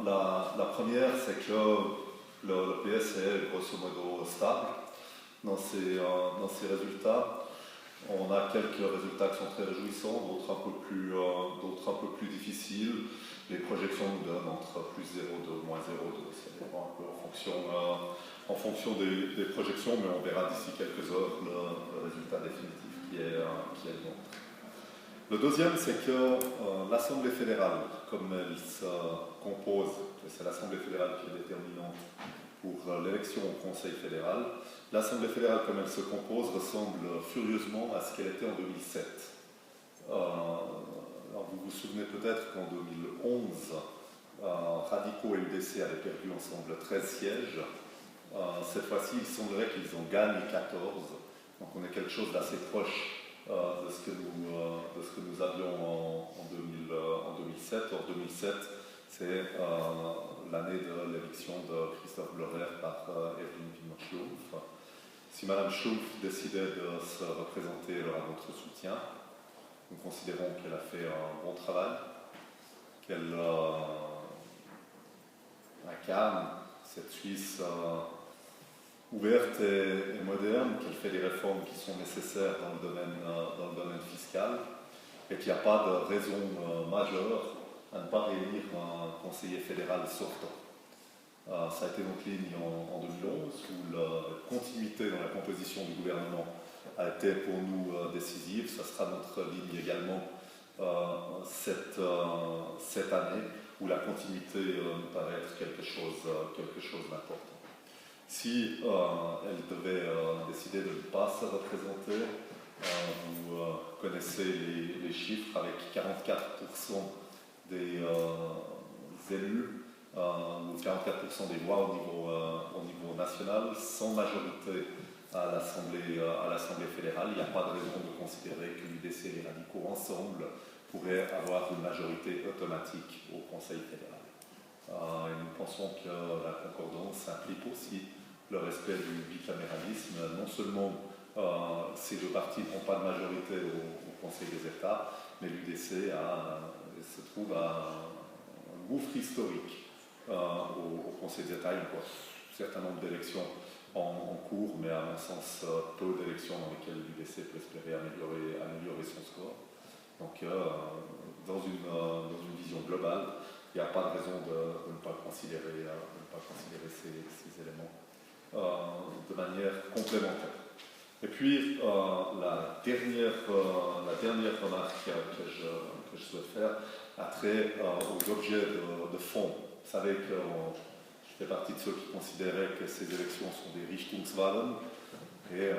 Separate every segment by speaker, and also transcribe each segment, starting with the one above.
Speaker 1: La première, c'est que le PS est grosso modo stable dans ses résultats. On a quelques résultats qui sont très réjouissants, d'autres un peu plus difficiles. Les projections nous donnent entre plus 0,2 moins 0,2. Ça dépend un peu en fonction des projections, mais on verra d'ici quelques heures le résultat définitif qui est le bon. Le deuxième, c'est que l'Assemblée fédérale, comme elle se compose, c'est l'Assemblée fédérale qui est déterminante pour l'élection au Conseil fédéral, l'Assemblée fédérale, comme elle se compose, ressemble furieusement à ce qu'elle était en 2007. Alors vous vous souvenez peut-être qu'en 2011, Radicaux et UDC avaient perdu ensemble 13 sièges. Cette fois-ci, il semblerait qu'ils en gagnent 14. Donc on est quelque chose d'assez proche de ce que nous avions en 2007. Or 2007, c'est l'année de l'élection de Christophe Blorer par Evelyn Wiener-Schlumpf. Si Mme Schlumpf décidait de se représenter, elle aura notre soutien. Nous considérons qu'elle a fait un bon travail, qu'elle incarne cette Suisse ouverte et moderne, qu'elle fait des réformes qui sont nécessaires dans le domaine fiscal et qu'il n'y a pas de raison majeure à ne pas réélire un conseiller fédéral sortant. Ça a été notre ligne en 2011, où la continuité dans la composition du gouvernement a été pour nous décisive. Ça sera notre ligne également cette année, où la continuité nous paraît être quelque chose d'important. Si elle devait décider de ne pas se représenter, vous connaissez les chiffres, avec 44% des élus, ou 44% des voix au niveau national, sans majorité à l'Assemblée fédérale. Il n'y a pas de raison de considérer que l'UDC et les radicaux ensemble pourraient avoir une majorité automatique au Conseil fédéral. Et nous pensons que la concordance implique aussi le respect du bicaméralisme. Non seulement ces deux partis n'ont pas de majorité au Conseil des États, mais l'UDC se trouve à un gouffre historique au Conseil des États. Il y a encore un certain nombre d'élections en cours, mais à mon sens, peu d'élections dans lesquelles l'UDC peut espérer améliorer son score. Donc, dans une vision globale, il n'y a pas de raison de ne pas considérer ces éléments de manière complémentaire. Et puis, la dernière remarque que je souhaite faire a trait aux objets de fond. Vous savez que je fais partie de ceux qui considéraient que ces élections sont des Richtungswahlen, et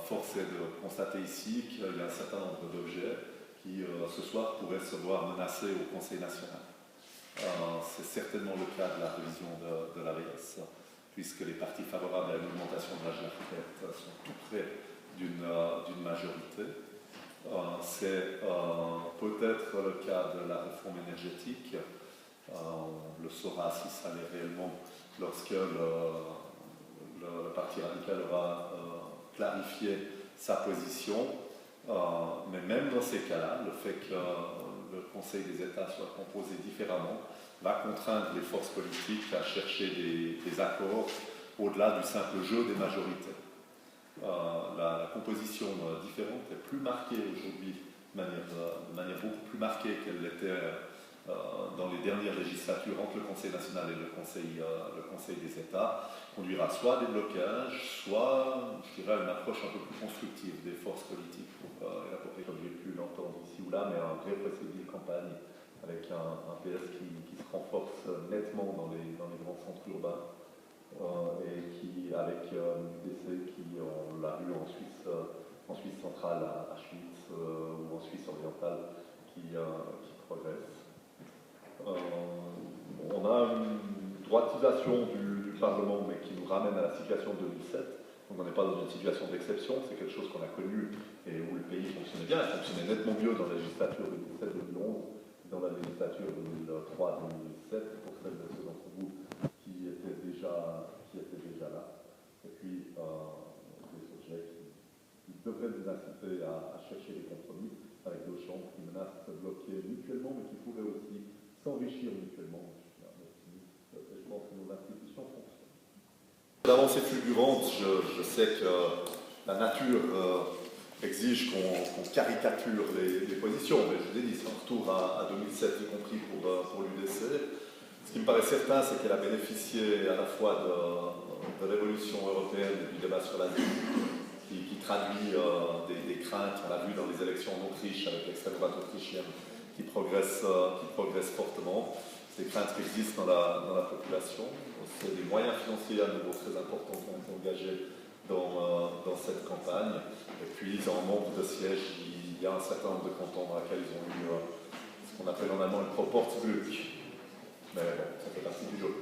Speaker 1: force est de constater ici qu'il y a un certain nombre d'objets qui, ce soir, pourraient se voir menacés au Conseil national. C'est certainement le cas de la révision de l'AVS, puisque les partis favorables à l'augmentation de l'âge de la retraite sont tout près d'une majorité. C'est peut-être le cas de la réforme énergétique. On le saura si ça l'est réellement lorsque le Parti radical aura clarifié sa position. Mais même dans ces cas-là, le fait que le Conseil des États soit composé différemment va contraindre les forces politiques à chercher des accords au-delà du simple jeu des majorités. La composition différente est plus marquée aujourd'hui, de manière beaucoup plus marquée qu'elle l'était dans les dernières législatures entre le Conseil national et le Conseil des États, conduira soit à des blocages, soit, je dirais, à une approche un peu plus constructive des forces politiques pour élaborer, comme j'ai pu l'entendre ici ou là, mais un vrai procédé de campagne avec un PS qui se renforce nettement dans les grands centres urbains et qui, avec l'UDC qui, on l'a vu en Suisse centrale à Schwyz ou en Suisse orientale, qui progresse. On a une droitisation du Parlement, mais qui nous ramène à la situation de 2007. Donc on n'est pas dans une situation d'exception, c'est quelque chose qu'on a connu et où le pays fonctionnait bien. Il fonctionnait nettement mieux dans la législature 2007-2011 dans la législature 2003-2007, pour celles de ceux d'entre vous qui étaient déjà là. Et puis des sujets qui devraient nous inciter à chercher des compromis avec deux chambres qui menacent de se bloquer mutuellement, mais qui pourraient aussi s'enrichir mutuellement. Je suis un optimiste
Speaker 2: comment nos institutions fonctionnent.
Speaker 1: L'avancée fulgurante, je sais que la nature exige qu'on caricature les positions, mais je vous ai dit, c'est un retour à 2007, y compris pour l'UDC. Ce qui me paraît certain, c'est qu'elle a bénéficié à la fois de l'évolution européenne et du débat sur l'Asie, qui traduit des craintes, on l'a vu dans les élections en Autriche avec l'extrême droite autrichienne, qui progresse fortement. C'est des craintes qui existent dans la population. C'est des moyens financiers à nouveau très importants qui ont été engagés dans cette campagne. Et puis, en nombre de sièges, il y a un certain nombre de cantons dans lesquels ils ont eu ce qu'on appelle en allemand le Proportsglück. Mais bon, ça fait partie du jeu.